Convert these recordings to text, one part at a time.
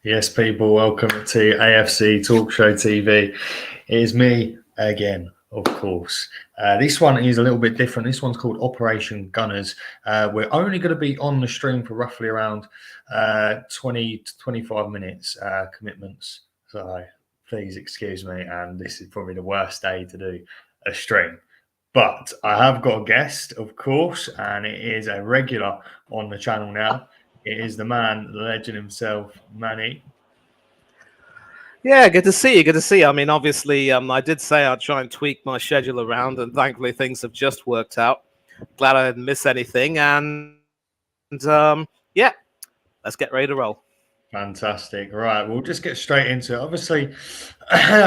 Yes, people, welcome to AFC Talk Show TV. It is me again, of course. This one is a little bit different. This one's called Operation Gunners. We're only going to be on the stream for roughly around 20 to 25 minutes commitments. So please excuse me. And this is probably the worst day to do a stream. But I have got a guest, of course, and it is a regular on the channel now. It is the man, the legend himself, Manny. Yeah, good to see you. Good to see you. I mean, obviously, I did say I'd try and tweak my schedule around, and thankfully things have just worked out. Glad I didn't miss anything, and yeah, let's get ready to roll. Fantastic. Right, we'll just get straight into it. Obviously,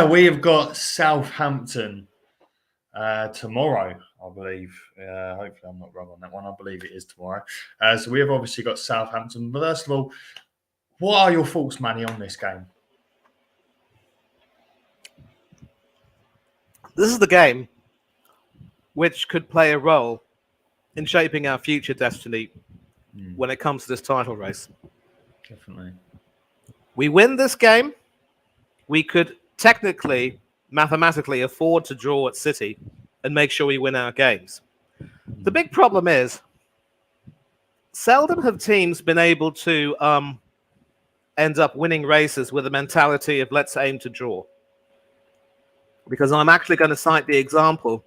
we have got Southampton tomorrow, I believe. Hopefully, I'm not wrong on that one. I believe it is tomorrow. So we have obviously got Southampton. But first of all, what are your thoughts, Manny, on this game? This is the game which could play a role in shaping our future destiny when it comes to this title race. Definitely. We win this game, we could technically, mathematically afford to draw at City and make sure we win our games. The big problem is, seldom have teams been able to end up winning races with a mentality of let's aim to draw. Because I'm actually going to cite the example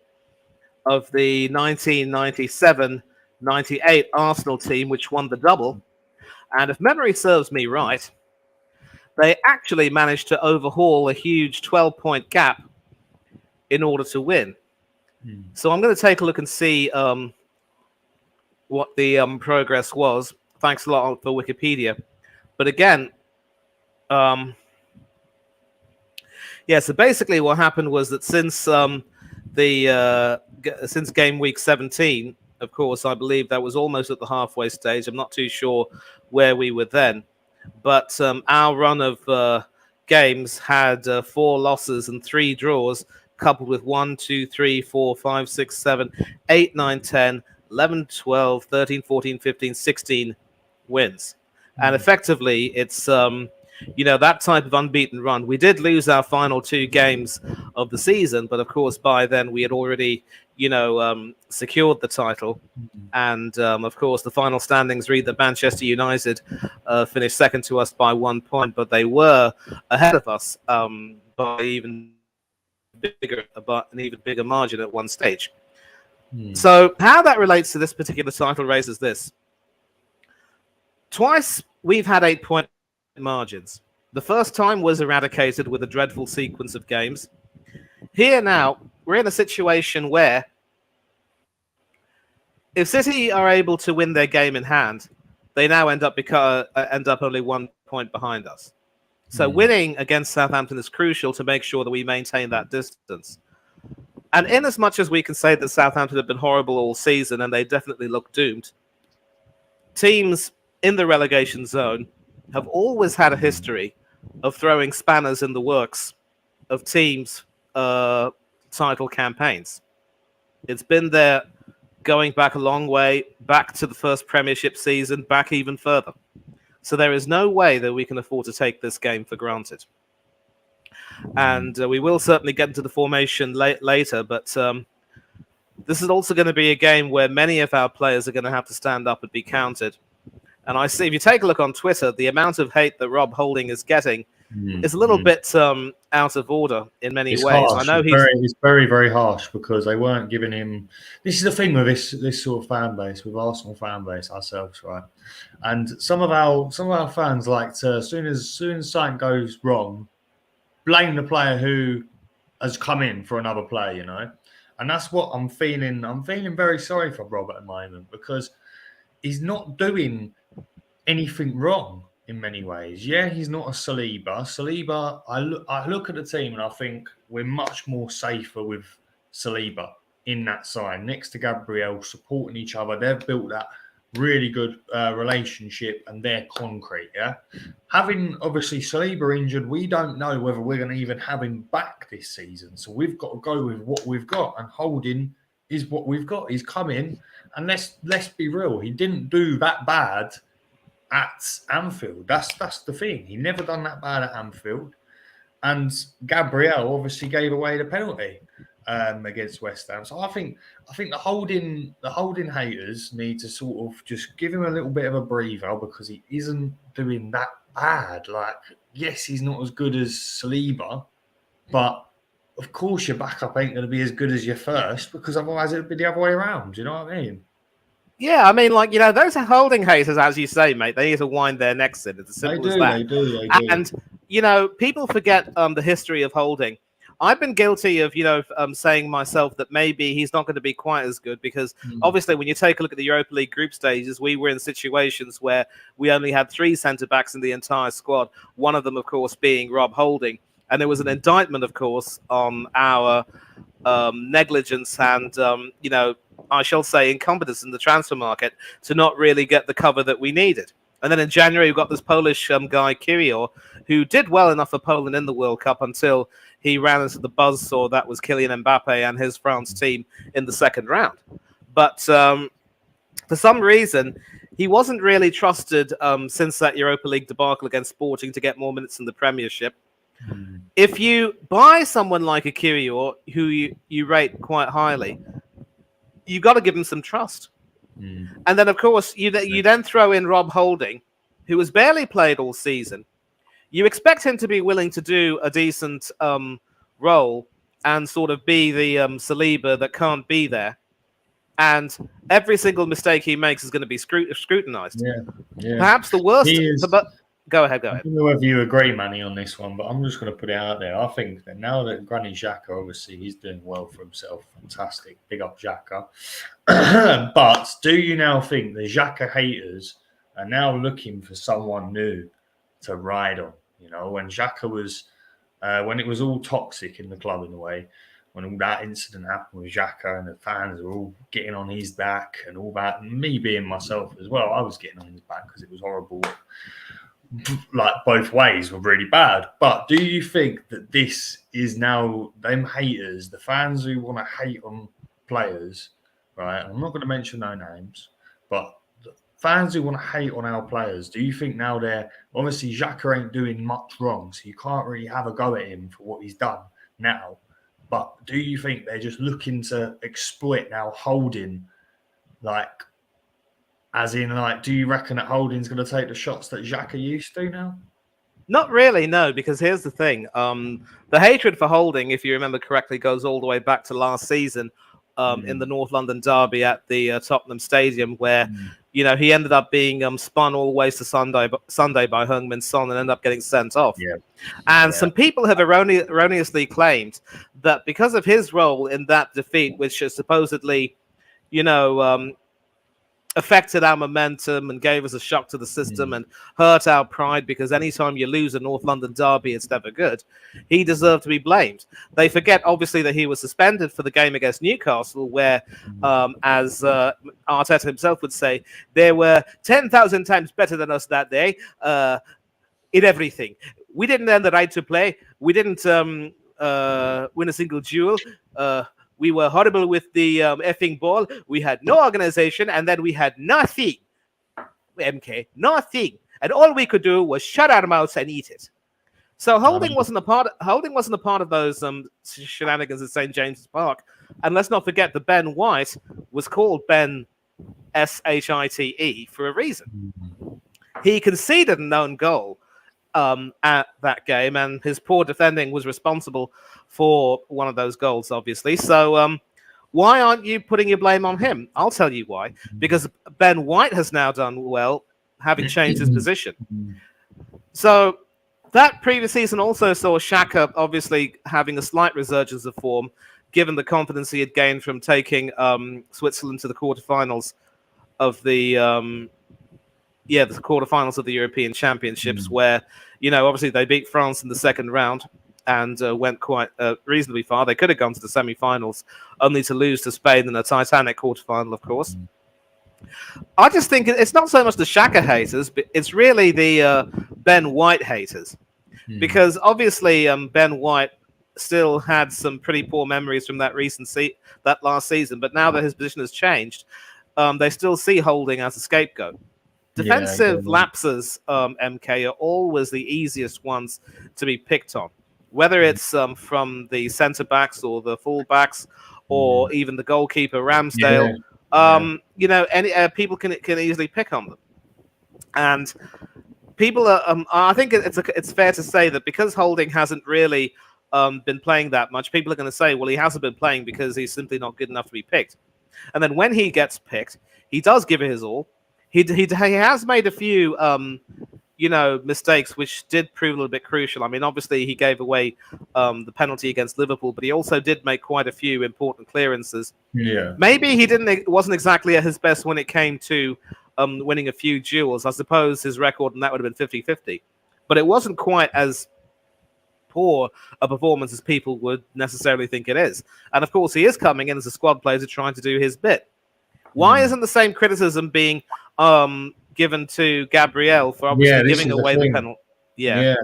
of the 1997-98 Arsenal team, which won the double. And if memory serves me right, they actually managed to overhaul a huge 12-point gap in order to win. So I'm going to take a look and see what the progress was. Thanks a lot for Wikipedia. But again, yeah, so basically what happened was that since game week 17, of course, I believe that was almost at the halfway stage. I'm not too sure where we were then. But our run of games had 4 losses and 3 draws, coupled with 1, 2, 3, 4, 5, 6, 7, 8, 9, 10, 11, 12, 13, 14, 15, 16 wins. And effectively, it's that type of unbeaten run. We did lose our final 2 games of the season, but of course, by then we had already, secured the title. And of course, the final standings read that Manchester United finished second to us by 1 point, but they were ahead of us by an even bigger margin at one stage. So how that relates to this particular title race is this. Twice we've had 8-point margins. The first time was eradicated with a dreadful sequence of games. Here now, we're in a situation where if City are able to win their game in hand, they now end up only 1 point behind us. So winning against Southampton is crucial to make sure that we maintain that distance. And in as much as we can say that Southampton have been horrible all season and they definitely look doomed, teams in the relegation zone have always had a history of throwing spanners in the works of teams' title campaigns. It's been there going back a long way, back to the first Premiership season, back even further. So there is no way that we can afford to take this game for granted. And we will certainly get into the formation later, but this is also going to be a game where many of our players are going to have to stand up and be counted. And I see, if you take a look on Twitter, the amount of hate that Rob Holding is getting is a little bit out of order in many ways. Harsh. I know it's very, very harsh because they weren't giving him. This is the thing with this sort of fan base, with Arsenal fan base ourselves, right? And some of our fans like to, as soon as something goes wrong, blame the player who has come in for another player, And that's what I'm feeling. I'm feeling very sorry for Rob at the moment because he's not doing anything wrong in many ways. Yeah, he's not a Saliba. Saliba, I look at the team and I think we're much more safer with Saliba in that side next to Gabriel, supporting each other. They've built that really good relationship and they're concrete. Yeah, having obviously Saliba injured, we don't know whether we're going to even have him back this season. So we've got to go with what we've got, and Holding is what we've got. He's come in, and let's be real, he didn't do that bad at Anfield. That's the thing. He never done that bad at Anfield. And Gabriel obviously gave away the penalty against West Ham. So I think the holding haters need to sort of just give him a little bit of a breather because he isn't doing that bad. Like, yes, he's not as good as Saliba, but of course your backup ain't going to be as good as your first because otherwise it'd be the other way around. Do you know what I mean? Yeah, I mean, like, you know, those are holding haters, as you say, mate. They need to wind their necks in. It's as simple as that. They do. And, you know, people forget the history of Holding. I've been guilty of, saying myself that maybe he's not going to be quite as good because obviously when you take a look at the Europa League group stages, we were in situations where we only had 3 centre-backs in the entire squad, one of them, of course, being Rob Holding. And there was an indictment, of course, on our negligence and, I shall say incompetence in the transfer market to not really get the cover that we needed. And then in January, we've got this Polish guy, Kirill, who did well enough for Poland in the World Cup until he ran into the buzzsaw that was Kylian Mbappe and his France team in the second round. But for some reason, he wasn't really trusted since that Europa League debacle against Sporting to get more minutes in the Premiership. If you buy someone like a Kirill, who you rate quite highly, you got to give him some trust. And then, of course, you then throw in Rob Holding, who has barely played all season. You expect him to be willing to do a decent role and sort of be the Saliba that can't be there. And every single mistake he makes is going to be scrutinized. Yeah. Perhaps the worst... Go ahead. I don't know whether you agree, Manny, on this one, but I'm just going to put it out there. I think that now that Granit Xhaka, obviously, he's doing well for himself. Fantastic. Big up Xhaka. But do you now think the Xhaka haters are now looking for someone new to ride on? You know, when Xhaka was, when it was all toxic in the club in a way, when all that incident happened with Xhaka and the fans were all getting on his back and all that, and me being myself as well, I was getting on his back because it was horrible. Like both ways were really bad. But do you think that this is now them haters, the fans who want to hate on players, right? I'm not going to mention no names, but the fans who want to hate on our players, do you think now they're obviously Xhaka ain't doing much wrong, so you can't really have a go at him for what he's done now. But do you think they're just looking to exploit now Holding, like? As in, like, do you reckon that Holding's going to take the shots that Xhaka used to now? Not really, no, because here's the thing. The hatred for Holding, if you remember correctly, goes all the way back to last season in the North London derby at the Tottenham Stadium, where, he ended up being spun all the way to Sunday by Heung-min Son and ended up getting sent off. Some people have erroneously claimed that because of his role in that defeat, which is supposedly, affected our momentum and gave us a shock to the system and hurt our pride, because anytime you lose a North London derby, it's never good. He deserved to be blamed. They forget, obviously, that he was suspended for the game against Newcastle, where, as Arteta himself would say, they were 10,000 times better than us that day in everything. We didn't earn the right to play. We didn't win a single duel. We were horrible with the effing ball. We had no organization, and then we had nothing. MK, nothing, and all we could do was shut our mouths and eat it. So Holding wasn't a part of those shenanigans at St. James's Park. And let's not forget that Ben White was called Ben Shite for a reason. He conceded an own goal at that game, and his poor defending was responsible for one of those goals, obviously. So why aren't you putting your blame on him? I'll tell you why. Because Ben White has now done well, having changed his position. So that previous season also saw Xhaka obviously having a slight resurgence of form, given the confidence he had gained from taking Switzerland to the quarterfinals of the quarterfinals of the European Championships, where, obviously they beat France in the second round and went quite reasonably far. They could have gone to the semi-finals, only to lose to Spain in a titanic quarterfinal, of course. I just think it's not so much the Xhaka haters, but it's really the Ben White haters. Because obviously Ben White still had some pretty poor memories from that last season, but now that his position has changed, they still see Holding as a scapegoat. Defensive lapses, MK, are always the easiest ones to be picked on, whether it's from the centre backs or the full backs, or even the goalkeeper Ramsdale. Any people can easily pick on them, and people are. I think it's fair to say that because Holding hasn't really been playing that much, people are going to say, well, he hasn't been playing because he's simply not good enough to be picked. And then when he gets picked, he does give it his all. He has made a few mistakes which did prove a little bit crucial. I mean, obviously he gave away the penalty against Liverpool, but he also did make quite a few important clearances. Yeah. Maybe he wasn't exactly at his best when it came to winning a few duels. I suppose his record and that would have been 50-50. But it wasn't quite as poor a performance as people would necessarily think it is. And of course, he is coming in as a squad player to try to do his bit. Why isn't the same criticism being given to Gabriel for obviously giving away the penalty? Yeah.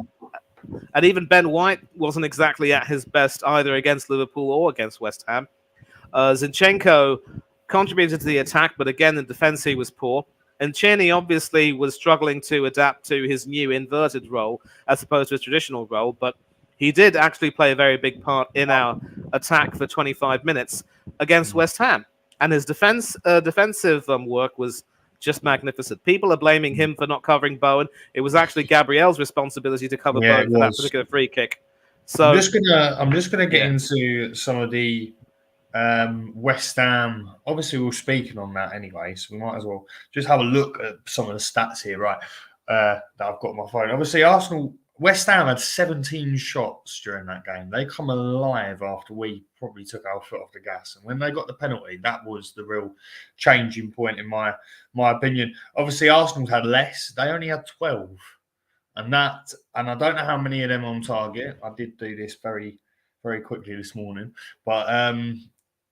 And even Ben White wasn't exactly at his best either against Liverpool or against West Ham. Zinchenko contributed to the attack, but again, in defence, he was poor. And Tierney obviously was struggling to adapt to his new inverted role as opposed to his traditional role, but he did actually play a very big part in our attack for 25 minutes against West Ham. And his defensive work was just magnificent. People are blaming him for not covering Bowen. It was actually Gabriel's responsibility to cover Bowen for that particular free kick. So I'm just gonna get into some of the West Ham. Obviously, we're speaking on that anyway, so we might as well just have a look at some of the stats here, right? That I've got on my phone. Obviously, West Ham had 17 shots during that game. They come alive after we probably took our foot off the gas. And when they got the penalty, that was the real changing point in my opinion. Obviously, Arsenal had less. They only had 12. And I don't know how many of them on target. I did do this very, very quickly this morning. But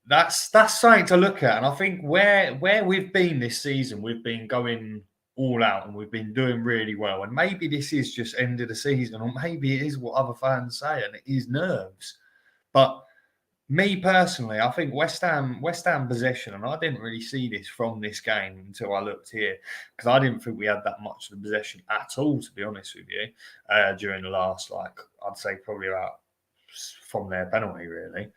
that's something to look at. And I think where we've been this season, we've been going all out and we've been doing really well. And maybe this is just end of the season, or maybe it is what other fans say and it is nerves. But me personally, I think West Ham possession, and I didn't really see this from this game until I looked here, because I didn't think we had that much of the possession at all, to be honest with you, during the last, I'd say probably about from their penalty, really,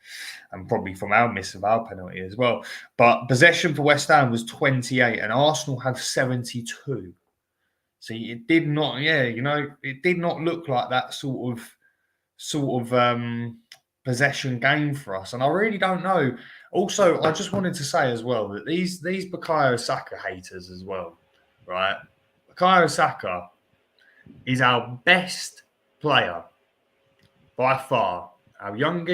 and probably from our miss of our penalty as well. But possession for West Ham was 28, and Arsenal had 72. See, it did not, it did not look like that sort of possession game for us, and I really don't know. Also, I just wanted to say as well that these Bukayo Saka haters as well, right? Bukayo Saka is our best player. By far, our young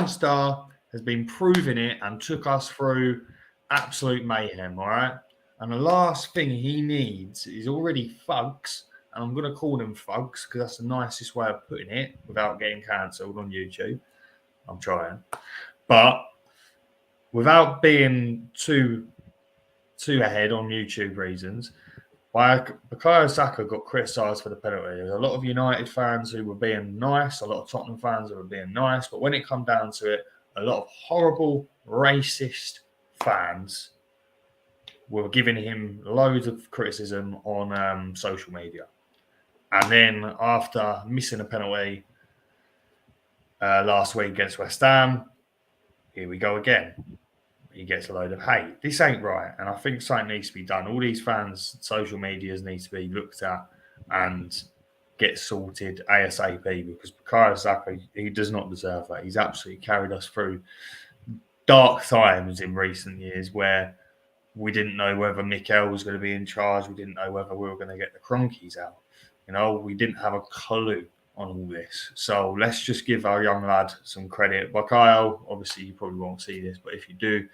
star has been proving it and took us through absolute mayhem, all right? And the last thing he needs is already thugs, and I'm going to call them thugs because that's the nicest way of putting it without getting cancelled on YouTube. I'm trying. But without being too ahead on YouTube reasons, Bukayo Saka got criticised for the penalty. There's a lot of United fans who were being nice, a lot of Tottenham fans who were being nice, but when it come down to it, a lot of horrible, racist fans were giving him loads of criticism on social media. And then after missing a penalty last week against West Ham, here we go again. He gets a load of hate. This ain't right, and I think something needs to be done. All these fans' social medias need to be looked at and get sorted ASAP, because Bukayo Saka, he does not deserve that. He's absolutely carried us through dark times in recent years where we didn't know whether Mikel was going to be in charge. We didn't know whether we were going to get the Cronkies out. We didn't have a clue on all this. So let's just give our young lad some credit. Bukayo, obviously you probably won't see this, but if you do,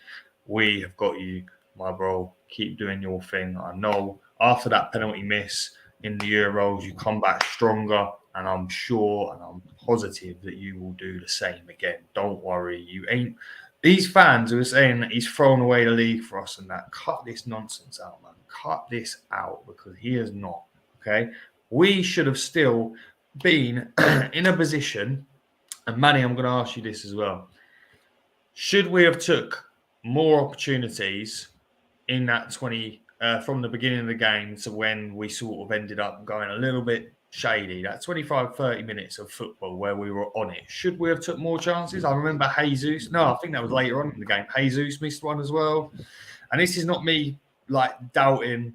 we have got you, my bro. Keep doing your thing. I know after that penalty miss in the Euros, you come back stronger, and I'm sure and I'm positive that you will do the same again. Don't worry. You ain't. These fans who are saying that he's thrown away the league for us and that, cut this nonsense out, man. Cut this out, because he is not, okay? We should have still been in a position, and Manny, I'm going to ask you this as well. Should we have took more opportunities in that 20 from the beginning of the game to when we sort of ended up going a little bit shady. That 25, 30 minutes of football where we were on it. Should we have took more chances? I remember Jesus. No, I think that was later on in the game. Jesus missed one as well. And this is not me like doubting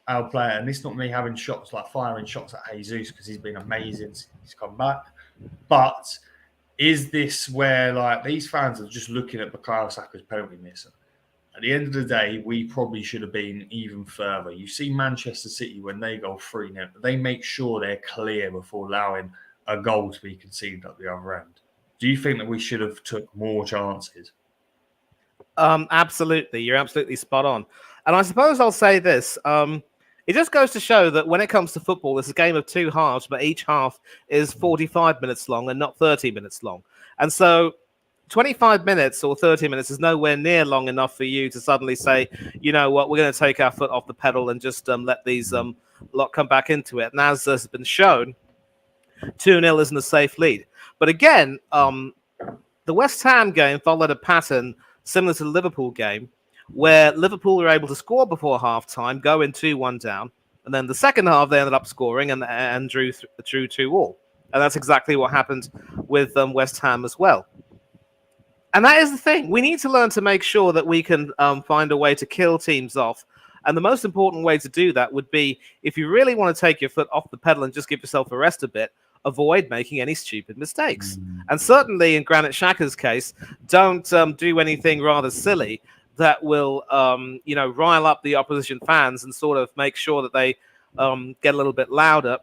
our player, and this is not me having shots like firing shots at Jesus because he's been amazing since he's come back. But is this where like these fans are just looking at Bukayo Saka's penalty miss? At the end of the day, we probably should have been even further. You see Manchester City when they go 3-0, they make sure they're clear before allowing a goal to be conceded at the other end. Do you think that we should have took more chances? Absolutely. You're absolutely spot on. And I suppose I'll say this. It just goes to show that when it comes to football, it's a game of two halves, but each half is 45 minutes long and not 30 minutes long. And so 25 minutes or 30 minutes is nowhere near long enough for you to suddenly say, you know what, we're going to take our foot off the pedal and just let these lot come back into it. And as has been shown, 2-0 isn't a safe lead. But again, the West Ham game followed a pattern similar to the Liverpool game, where Liverpool were able to score before half-time, go in 2-1 down, and then the second half they ended up scoring and drew 2-2. And that's exactly what happened with West Ham as well. And that is the thing. We need to learn to make sure that we can find a way to kill teams off. And the most important way to do that would be, if you really want to take your foot off the pedal and just give yourself a rest a bit, avoid making any stupid mistakes. And certainly in Granit Xhaka's case, don't do anything rather silly that will, rile up the opposition fans and sort of make sure that they get a little bit louder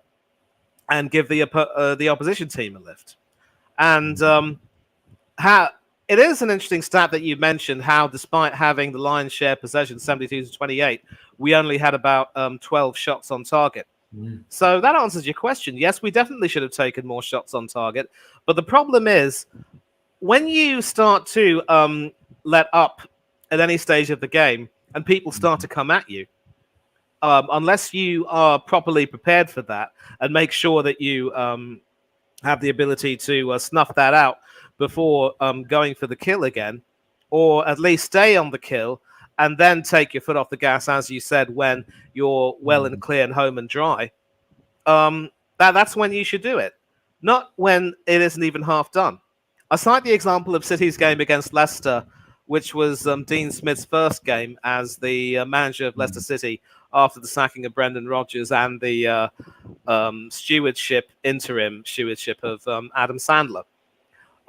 and give the opposition team a lift. And it is an interesting stat that you mentioned, how despite having the lion's share possession, 72-28, we only had about 12 shots on target. So that answers your question. Yes, we definitely should have taken more shots on target. But the problem is, when you start to let up at any stage of the game and people start to come at you, unless you are properly prepared for that and make sure that you have the ability to snuff that out before going for the kill again, or at least stay on the kill and then take your foot off the gas, as you said, when you're well and clear and home and dry, that's when you should do it, not when it isn't even half done. I cite the example of City's game against Leicester, which was Dean Smith's first game as the manager of Leicester City after the sacking of Brendan Rodgers and the interim stewardship of Adam Sandler.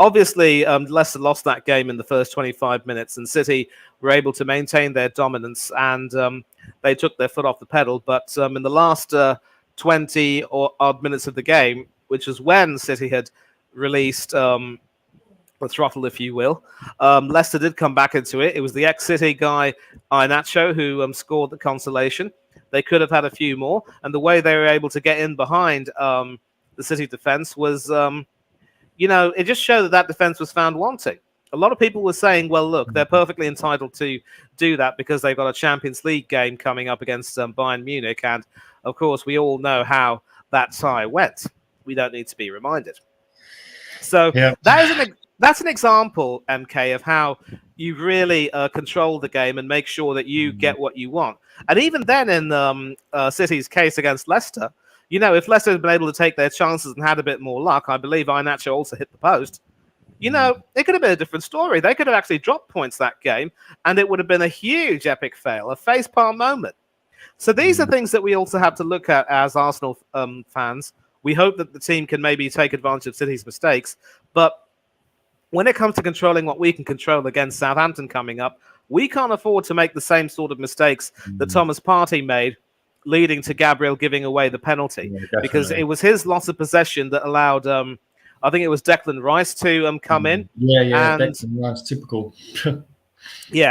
Obviously, Leicester lost that game in the first 25 minutes, and City were able to maintain their dominance, and they took their foot off the pedal. But in the last 20 or odd minutes of the game, which is when City had released the throttle, if you will, Leicester did come back into it. It was the ex-City guy, Iheanacho, who scored the consolation. They could have had a few more, and the way they were able to get in behind the City defence was... it just showed that defense was found wanting. A lot of people were saying, well, look, they're perfectly entitled to do that because they've got a Champions League game coming up against Bayern Munich. And, of course, we all know how that tie went. We don't need to be reminded. So that's an example, MK, of how you really control the game and make sure that you get what you want. And even then in City's case against Leicester, if Leicester had been able to take their chances and had a bit more luck, I believe Iheanacho also hit the post, it could have been a different story. They could have actually dropped points that game, and it would have been a huge epic fail, a facepalm moment. So these are things that we also have to look at as Arsenal fans. We hope that the team can maybe take advantage of City's mistakes, but when it comes to controlling what we can control against Southampton coming up, we can't afford to make the same sort of mistakes that Thomas Partey made, leading to Gabriel giving away the penalty, because it was his loss of possession that allowed, I think it was Declan Rice to come in. And, Declan Rice, typical.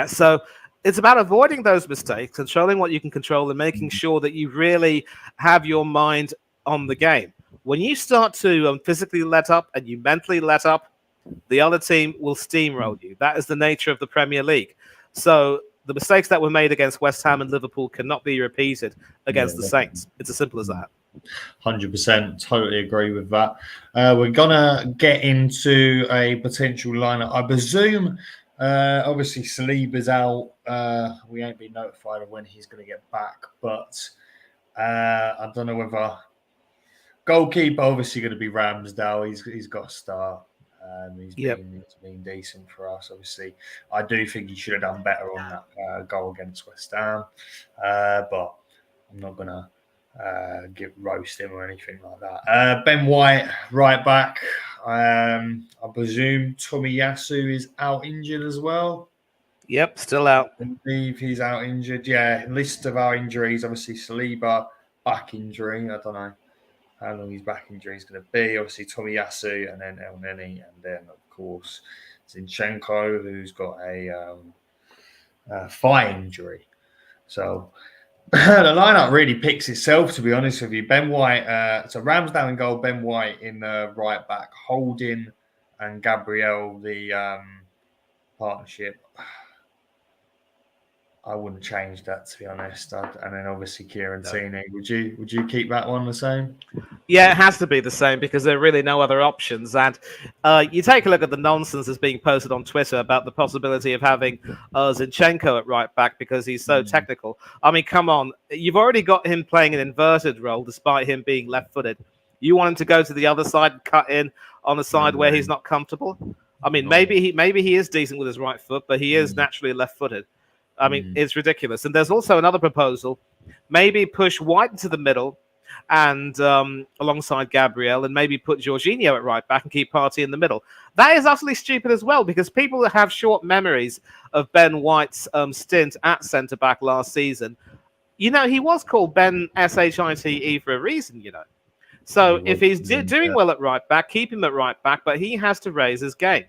So it's about avoiding those mistakes, controlling what you can control, and making sure that you really have your mind on the game. When you start to physically let up and you mentally let up, the other team will steamroll you. That is the nature of the Premier League. So the mistakes that were made against West Ham and Liverpool cannot be repeated against the Saints. It's as simple as that. 100%. Totally agree with that. We're going to get into a potential lineup. I presume Obviously, Saliba's out. We ain't been notified of when he's going to get back, but I don't know whether goalkeeper obviously going to be Ramsdale. He's got a start. He's been decent for us. Obviously, I do think he should have done better on that goal against West Ham, but I'm not going to roast him or anything like that. Ben White, right back. I presume Tomiyasu is out injured as well. Yep, still out. I believe he's out injured. Yeah, list of our injuries. Obviously, Saliba, back injury. I don't know how long his back injury is going to be. Obviously, Tomiyasu and then El Neni. And then, of course, Zinchenko, who's got a thigh injury. So the lineup really picks itself, to be honest with you. Ben White, so Ramsdale in goal, Ben White in the right back, Holding and Gabriel, the partnership. I wouldn't change that, to be honest. And then obviously Kieran Tierney. Would you keep that one the same? Yeah, it has to be the same because there are really no other options. And you take a look at the nonsense that's being posted on Twitter about the possibility of having Zinchenko at right back because he's so technical. I mean, come on. You've already got him playing an inverted role despite him being left-footed. You want him to go to the other side and cut in on the side where he's not comfortable? I mean, maybe he is decent with his right foot, but he is naturally left-footed. I mean, it's ridiculous. And there's also another proposal. Maybe push White into the middle and alongside Gabriel and maybe put Jorginho at right back and keep Partey in the middle. That is utterly stupid as well because people that have short memories of Ben White's stint at centre-back last season, you know, he was called Ben Shite for a reason, you know. So if he's doing well at right back, keep him at right back, but he has to raise his game.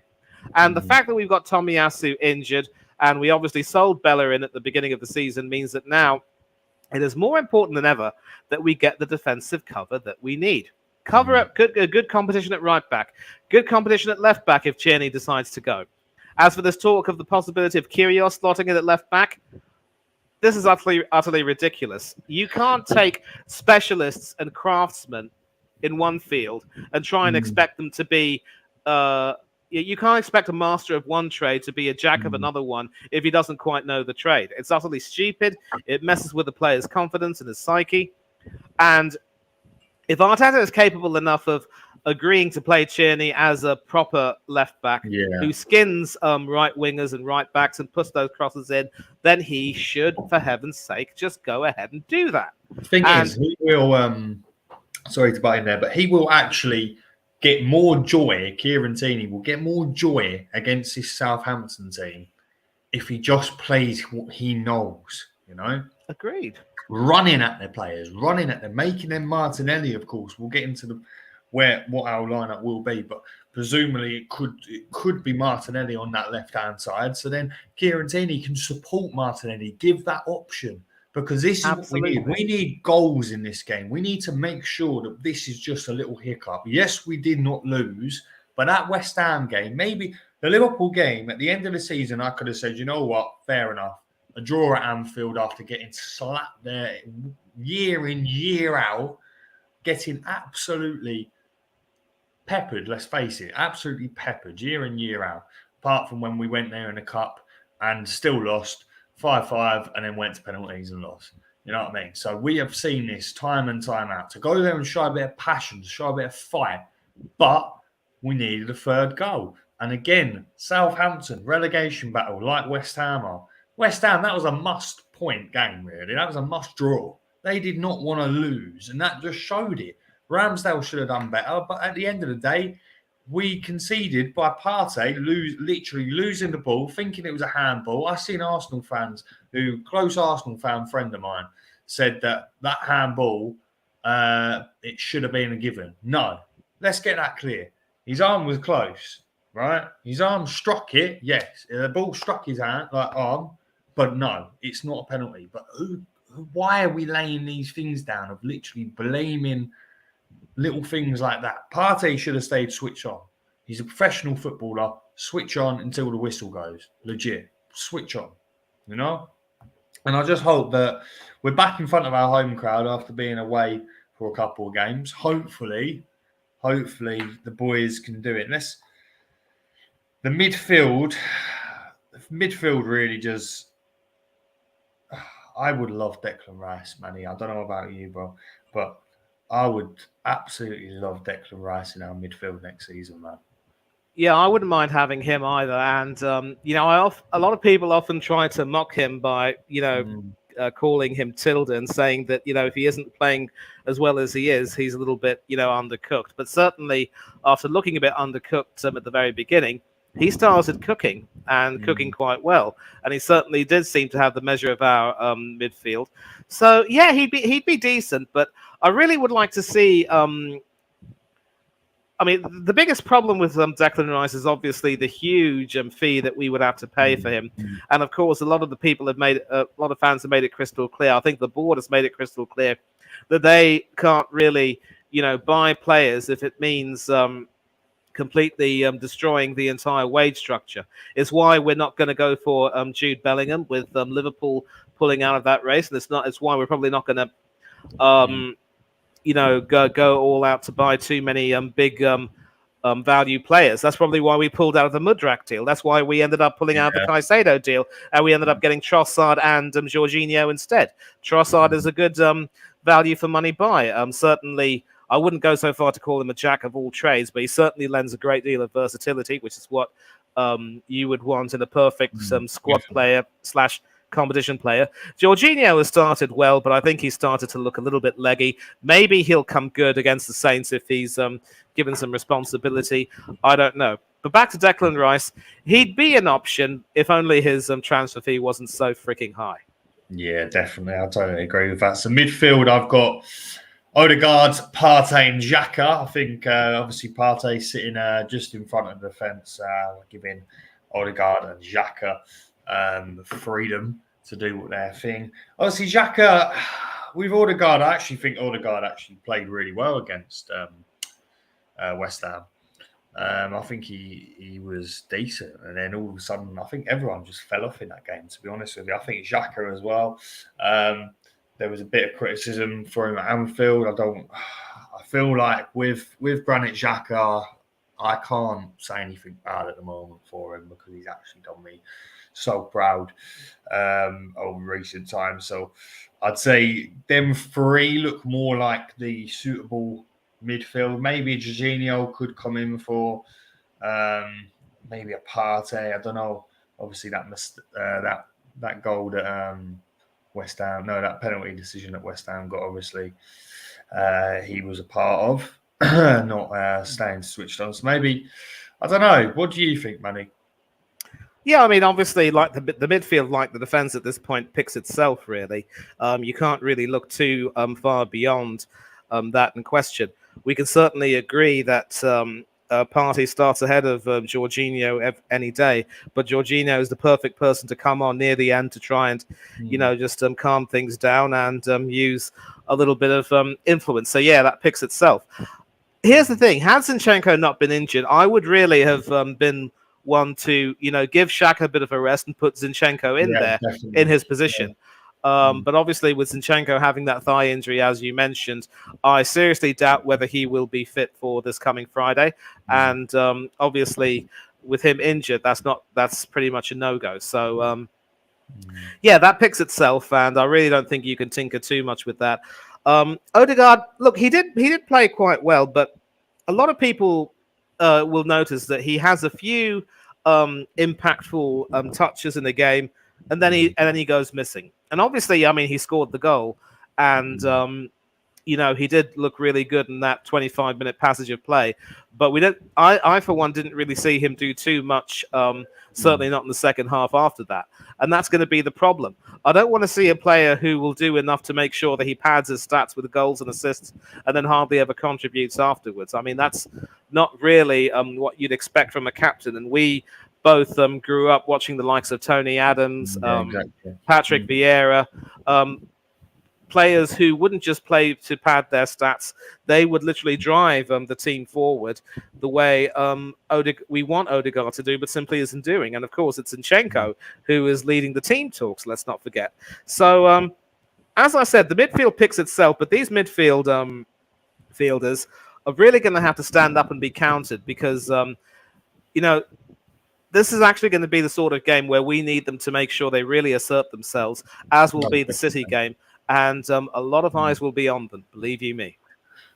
And the fact that we've got Tomiyasu injured and we obviously sold Bella in at the beginning of the season means that now it is more important than ever that we get the defensive cover that we need. Cover up good competition at right back, good competition at left back if Tierney decides to go. As for this talk of the possibility of Kyrgios slotting in at left back, this is utterly ridiculous. You can't take specialists and craftsmen in one field and try and expect them to be... you can't expect a master of one trade to be a jack of another one if he doesn't quite know the trade. It's utterly stupid. It messes with the player's confidence and his psyche. And if Arteta is capable enough of agreeing to play Tierney as a proper left back who skins right wingers and right backs and puts those crosses in, then he should, for heaven's sake, just go ahead and do that. The thing is, he will, sorry to butt in there, but he will actually get more joy. Kieran Tierney will get more joy against this Southampton team if he just plays what he knows, you know? Agreed. Running at their players, running at them, making them Martinelli, of course. We'll get into what our lineup will be, but presumably it could be Martinelli on that left-hand side. So then Kieran Tierney can support Martinelli, give that option. Because this is what we need. We need goals in this game. We need to make sure that this is just a little hiccup. Yes, we did not lose, but that West Ham game, maybe the Liverpool game, at the end of the season, I could have said, you know what, fair enough. A draw at Anfield after getting slapped there year in, year out, getting absolutely peppered, let's face it, absolutely peppered year in, year out. Apart from when we went there in the cup and still lost. 5-5 and then went to penalties and lost. You know what I mean? So we have seen this time and time out. To go there and show a bit of passion, to show a bit of fight. But we needed a third goal. And again, Southampton, relegation battle like West Ham are. West Ham, that was a must-point game, really. That was a must-draw. They did not want to lose. And that just showed it. Ramsdale should have done better. But at the end of the day, we conceded by Partey literally losing the ball, thinking it was a handball. I've seen Arsenal fans close Arsenal fan friend of mine, said that handball, it should have been a given. No, let's get that clear. His arm was close, right? His arm struck it, yes. The ball struck his arm, but no, it's not a penalty. But why are we laying these things down of literally blaming little things like that? Partey should have stayed switch on. He's a professional footballer. Switch on until the whistle goes. Legit. Switch on. You know? And I just hope that we're back in front of our home crowd after being away for a couple of games. Hopefully the boys can do it. The midfield, midfield really just. I would love Declan Rice, Manny. I don't know about you, bro, but I would absolutely love Declan Rice in our midfield next season, man. Yeah, I wouldn't mind having him either. And a lot of people often try to mock him by calling him Tilda and saying that if he isn't playing as well as he is, he's a little bit undercooked. But certainly after looking a bit undercooked at the very beginning, he started cooking and cooking quite well, and he certainly did seem to have the measure of our midfield. So yeah, he'd be decent, but I really would like to see. I mean, the biggest problem with Declan Rice is obviously the huge fee that we would have to pay for him, and of course, a lot of the people have made a lot of fans have made it crystal clear. I think the board has made it crystal clear that they can't really, buy players if it means completely destroying the entire wage structure. It's why we're not going to go for Jude Bellingham with Liverpool pulling out of that race, and it's why we're probably not going to go all out to buy too many big value players. That's probably why we pulled out of the Mudrak deal. That's why we ended up pulling out of the Caicedo deal, and we ended up getting Trossard and Jorginho instead. Trossard is a good value for money buy. Certainly, I wouldn't go so far to call him a jack of all trades, but he certainly lends a great deal of versatility, which is what you would want in a perfect squad player / competition player. Jorginho has started well, but I think he started to look a little bit leggy. Maybe he'll come good against the Saints if he's given some responsibility. I don't know. But back to Declan Rice, he'd be an option if only his transfer fee wasn't so freaking high. Yeah, definitely. I totally agree with that. So midfield, I've got Odegaard, Partey and Xhaka. I think obviously Partey sitting just in front of the defence, giving Odegaard and Xhaka freedom to do their thing. Obviously, Xhaka, with Odegaard, I actually think Odegaard actually played really well against West Ham. I think he was decent, and then all of a sudden, I think everyone just fell off in that game. To be honest with you, I think Xhaka as well. There was a bit of criticism for him at Anfield. I feel like with Granit Xhaka, I can't say anything bad at the moment for him because he's actually done me so proud over recent times. So I'd say them three look more like the suitable midfield. Maybe Jorginho could come in for maybe a Partey. I don't know. Obviously, that goal that West Ham, that penalty decision that West Ham got, obviously he was a part of, not staying switched on. So maybe, I don't know. What do you think, Manny? Yeah, I mean, obviously, like the midfield, like the defense at this point, picks itself, really. You can't really look too far beyond that in question. We can certainly agree that Partey starts ahead of Jorginho any day, but Jorginho is the perfect person to come on near the end to try and, just calm things down and use a little bit of influence. So, yeah, that picks itself. Here's the thing. Had Zinchenko not been injured, I would really have been one to, give Xhaka a bit of a rest and put Zinchenko in there in his position. But obviously with Zinchenko having that thigh injury, as you mentioned, I seriously doubt whether he will be fit for this coming Friday. And obviously with him injured, that's pretty much a no-go. So, yeah, that picks itself. And I really don't think you can tinker too much with that. Odegaard, look, he did play quite well, but a lot of people will notice that he has a few impactful touches in the game, and then he goes missing. And obviously, I mean, he scored the goal, and he did look really good in that 25-minute passage of play. But I for one didn't really see him do too much. Certainly not in the second half after that, and that's going to be the problem. I don't want to see a player who will do enough to make sure that he pads his stats with goals and assists, and then hardly ever contributes afterwards. I mean, that's not really what you'd expect from a captain. And we both grew up watching the likes of Tony Adams, Patrick Vieira, players who wouldn't just play to pad their stats. They would literally drive the team forward the way we want Odegaard to do, but simply isn't doing. And of course, it's Zinchenko who is leading the team talks, let's not forget. So, as I said, the midfield picks itself, but these midfield fielders are really going to have to stand up and be counted because, this is actually going to be the sort of game where we need them to make sure they really assert themselves, as will be the City game. And a lot of eyes will be on them, believe you me.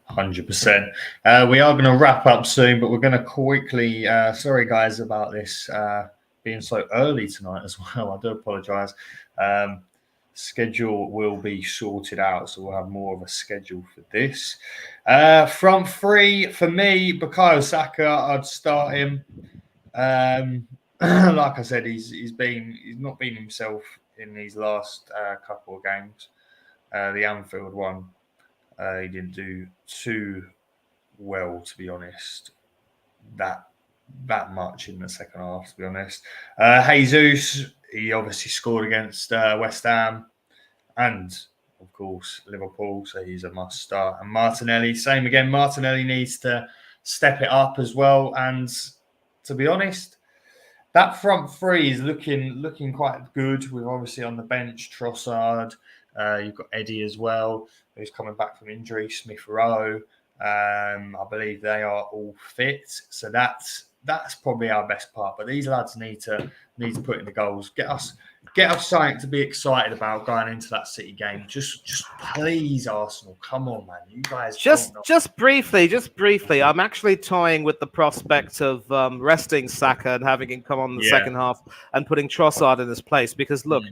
100%. We are going to wrap up soon, but we're going to quickly, sorry guys about this being so early tonight as well. I do apologise. Schedule will be sorted out, so we'll have more of a schedule for this. Front three for me, Bukayo Saka, I'd start him. Like I said, he's not been himself in these last couple of games. The Anfield one, he didn't do too well, to be honest. That much in the second half, to be honest. Jesus, he obviously scored against West Ham and, of course, Liverpool, so he's a must start. And Martinelli, same again. Martinelli needs to step it up as well. And to be honest, that front three is looking quite good. We're obviously on the bench, Trossard. You've got Eddie as well, who's coming back from injury. Smith Rowe. I believe they are all fit. So that's probably our best part. But these lads need to put in the goals. Get us something to be excited about going into that City game. Just please, Arsenal, come on, man. You guys just briefly. I'm actually toying with the prospect of resting Saka and having him come on in the second half and putting Trossard in his place. Because look,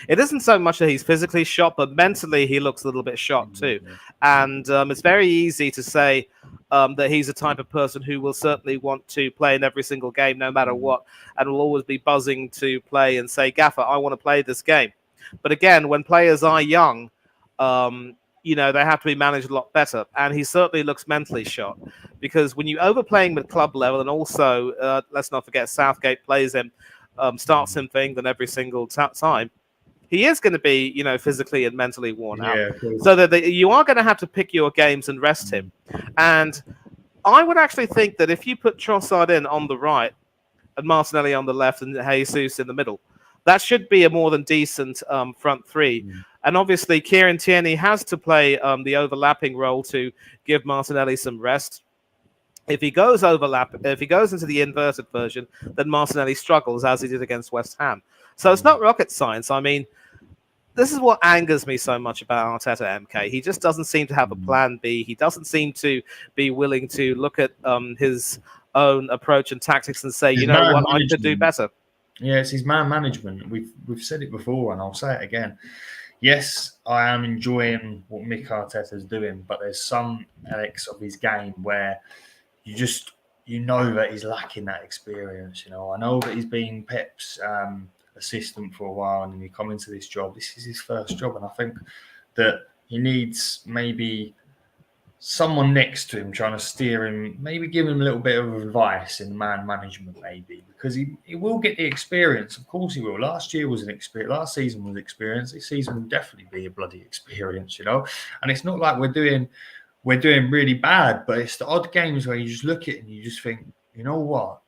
it isn't so much that he's physically shot, but mentally he looks a little bit shot too. And it's very easy to say that he's the type of person who will certainly want to play in every single game, no matter what, and will always be buzzing to play and say, Gaffer, I want to play this game. But again, when players are young, they have to be managed a lot better. And he certainly looks mentally shot, because when you overplay him at club level, and also, let's not forget, Southgate plays him, starts him for England every single time, he is going to be, physically and mentally worn out. So that you are going to have to pick your games and rest him. And I would actually think that if you put Trossard in on the right and Martinelli on the left and Jesus in the middle, that should be a more than decent front three. And obviously, Kieran Tierney has to play the overlapping role to give Martinelli some rest. If he goes into the inverted version, then Martinelli struggles, as he did against West Ham. So it's not rocket science. I mean, this is what angers me so much about Arteta, MK. He just doesn't seem to have a plan B. He doesn't seem to be willing to look at his own approach and tactics and say, I could do better. Yeah, it's his man management. We've said it before, and I'll say it again. Yes, I am enjoying what Mick Arteta's doing, but there's some aspects of his game where you know that he's lacking that experience. I know that he's been Pep's assistant for a while, and then he come into this job. This is his first job, and I think that he needs maybe someone next to him trying to steer him, maybe give him a little bit of advice in man management, maybe, because he will get the experience. Of course he will. Last year was an experience. Last season was experience. This season will definitely be a bloody experience, And it's not like we're doing really bad, but it's the odd games where you just look at it and you just think, you know what?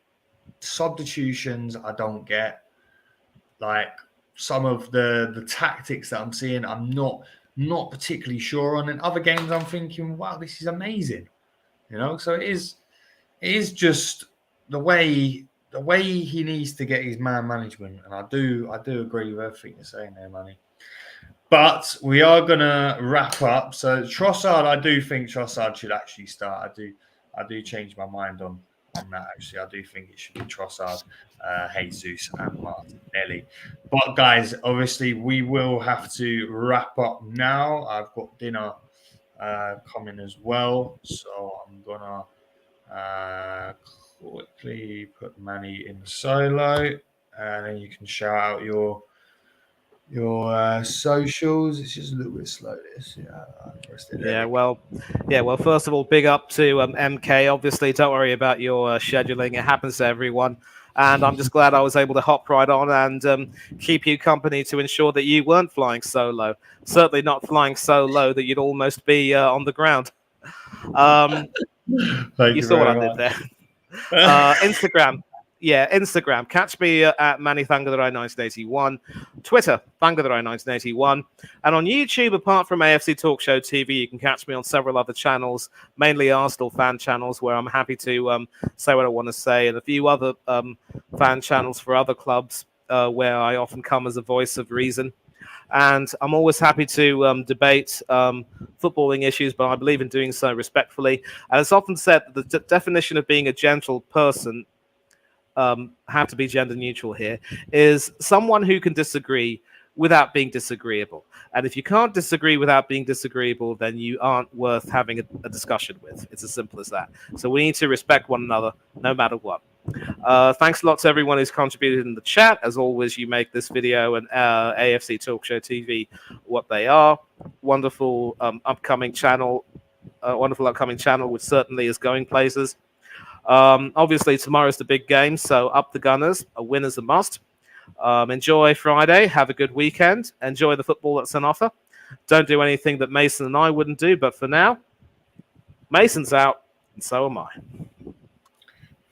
Substitutions I don't get. Like some of the tactics that I'm seeing, I'm not particularly sure on. In other games, I'm thinking, wow, this is amazing. So it is just the way he needs to get his man management. And I do agree with everything you're saying there, Manny. But we are gonna wrap up. So Trossard, I do think Trossard should actually start. I do change my mind on that. Actually, I do think it should be Trossard, Jesus, and Martinelli. But guys, obviously, we will have to wrap up now. I've got dinner coming as well, so I'm gonna quickly put Manny in solo, and then you can shout out your socials. It's just a little bit slow, this. Well, first of all, big up to MK. Obviously, don't worry about your scheduling. It happens to everyone. And I'm just glad I was able to hop right on and keep you company to ensure that you weren't flying so low. Certainly not flying so low that you'd almost be on the ground. You saw what I did there. Instagram. Yeah, Instagram. Catch me at Manny Thangarai 1981. Twitter, Thangarai 1981. And on YouTube, apart from AFC Talk Show TV, you can catch me on several other channels, mainly Arsenal fan channels, where I'm happy to say what I want to say, and a few other fan channels for other clubs where I often come as a voice of reason. And I'm always happy to debate footballing issues, but I believe in doing so respectfully. And it's often said that the definition of being a gentle person, have to be gender neutral here, is someone who can disagree without being disagreeable. And if you can't disagree without being disagreeable, then you aren't worth having a discussion with. It's as simple as that. So we need to respect one another no matter what. Thanks a lot to everyone who's contributed in the chat. As always, you make this video and AFC Talk Show TV what they are. Wonderful upcoming channel, which certainly is going places. Obviously, tomorrow's the big game, so up the Gunners. A win is a must. Enjoy Friday. Have a good weekend. Enjoy the football that's on offer. Don't do anything that Mason and I wouldn't do, but for now, Mason's out, and so am I.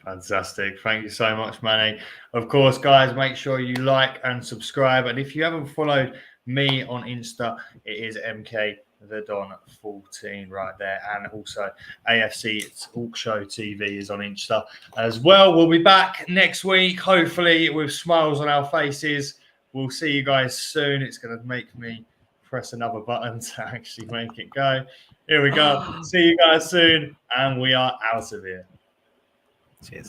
Fantastic. Thank you so much, Manny. Of course, guys, make sure you like and subscribe. And if you haven't followed me on Insta, it is MK the Don 14 right there, and also AFC Talkshowtv is on Insta as well. We'll be back next week, hopefully with smiles on our faces. We'll see you guys soon. It's going to make me press another button to actually make it go. Here we go. See you guys soon, and we are out of here. Cheers.